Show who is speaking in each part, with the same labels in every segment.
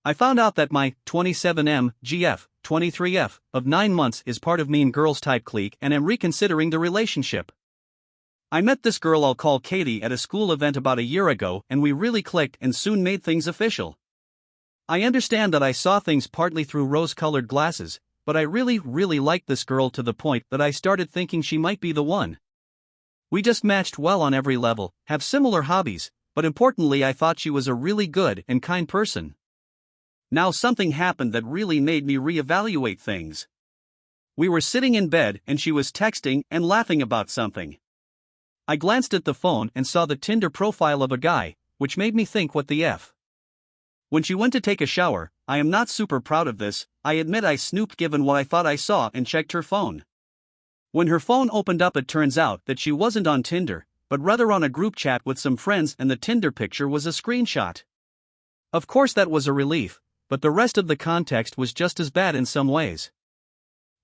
Speaker 1: I found out that my 27M GF 23F of 9 months is part of mean girls type clique and am reconsidering the relationship. I met this girl I'll call Katie at a school event about a year ago and we really clicked and soon made things official. I understand that I saw things partly through rose-colored glasses, but I really liked this girl to the point that I started thinking she might be the one. We just matched well on every level, have similar hobbies, but importantly I thought she was a really good and kind person. Now something happened that really made me reevaluate things. We were sitting in bed and she was texting and laughing about something. I glanced at the phone and saw the Tinder profile of a guy, which made me think what the F. When she went to take a shower, I am not super proud of this, I admit I snooped given what I thought I saw and checked her phone. When her phone opened up it turns out that she wasn't on Tinder, but rather on a group chat with some friends and the Tinder picture was a screenshot. Of course that was a relief, but the rest of the context was just as bad in some ways.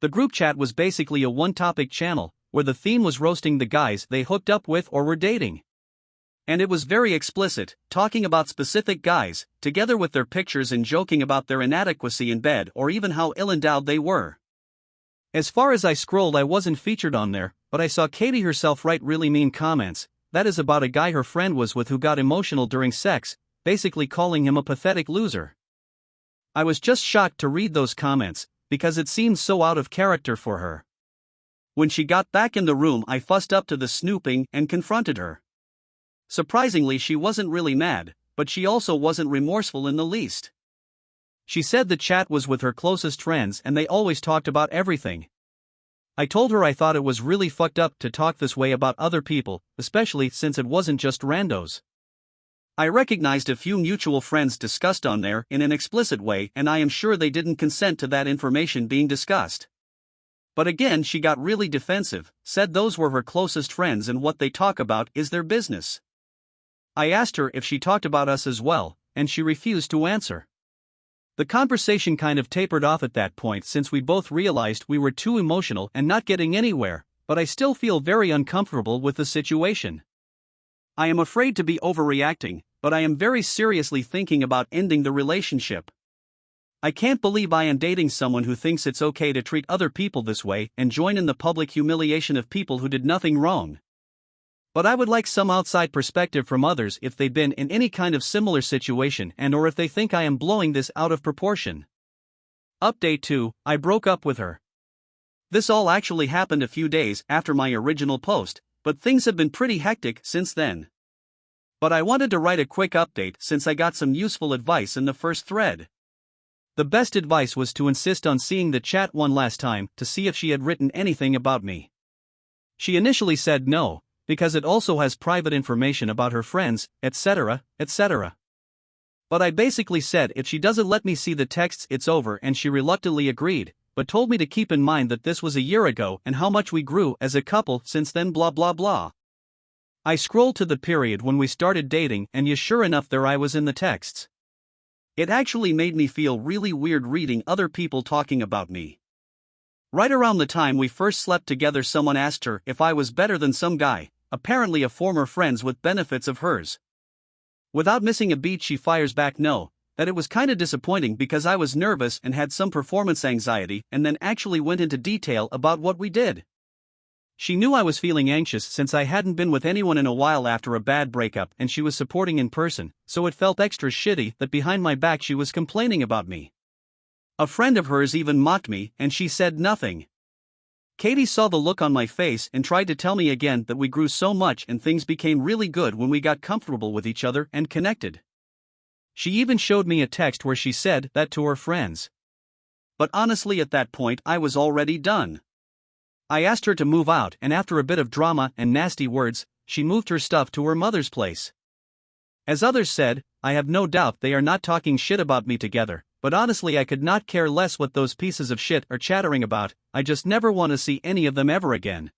Speaker 1: The group chat was basically a one-topic channel, where the theme was roasting the guys they hooked up with or were dating. And it was very explicit, talking about specific guys, together with their pictures and joking about their inadequacy in bed or even how ill-endowed they were. As far as I scrolled I wasn't featured on there, but I saw Katie herself write really mean comments, that is about a guy her friend was with who got emotional during sex, basically calling him a pathetic loser. I was just shocked to read those comments, because it seemed so out of character for her. When she got back in the room I fussed up to the snooping and confronted her. Surprisingly she wasn't really mad, but she also wasn't remorseful in the least. She said the chat was with her closest friends and they always talked about everything. I told her I thought it was really fucked up to talk this way about other people, especially since it wasn't just randos. I recognized a few mutual friends discussed on there in an explicit way and I am sure they didn't consent to that information being discussed. But again she got really defensive, said those were her closest friends and what they talk about is their business. I asked her if she talked about us as well, and she refused to answer. The conversation kind of tapered off at that point since we both realized we were too emotional and not getting anywhere, but I still feel very uncomfortable with the situation. I am afraid to be overreacting, but I am very seriously thinking about ending the relationship. I can't believe I am dating someone who thinks it's okay to treat other people this way and join in the public humiliation of people who did nothing wrong. But I would like some outside perspective from others if they've been in any kind of similar situation and or if they think I am blowing this out of proportion. Update 2, I broke up with her. This all actually happened a few days after my original post, but things have been pretty hectic since then. But I wanted to write a quick update since I got some useful advice in the first thread. The best advice was to insist on seeing the chat one last time to see if she had written anything about me. She initially said no, because it also has private information about her friends, etc., etc. But I basically said if she doesn't let me see the texts it's over and she reluctantly agreed, but told me to keep in mind that this was a year ago and how much we grew as a couple since then blah blah blah. I scrolled to the period when we started dating and sure enough there I was in the texts. It actually made me feel really weird reading other people talking about me. Right around the time we first slept together someone asked her if I was better than some guy, apparently a former friends with benefits of hers. Without missing a beat she fires back no, that it was kinda disappointing because I was nervous and had some performance anxiety and then actually went into detail about what we did. She knew I was feeling anxious since I hadn't been with anyone in a while after a bad breakup and she was supporting in person, so it felt extra shitty that behind my back she was complaining about me. A friend of hers even mocked me and she said nothing. Katie saw the look on my face and tried to tell me again that we grew so much and things became really good when we got comfortable with each other and connected. She even showed me a text where she said that to her friends. But honestly at that point I was already done. I asked her to move out and after a bit of drama and nasty words, she moved her stuff to her mother's place. As others said, I have no doubt they are not talking shit about me together, but honestly I could not care less what those pieces of shit are chattering about, I just never want to see any of them ever again.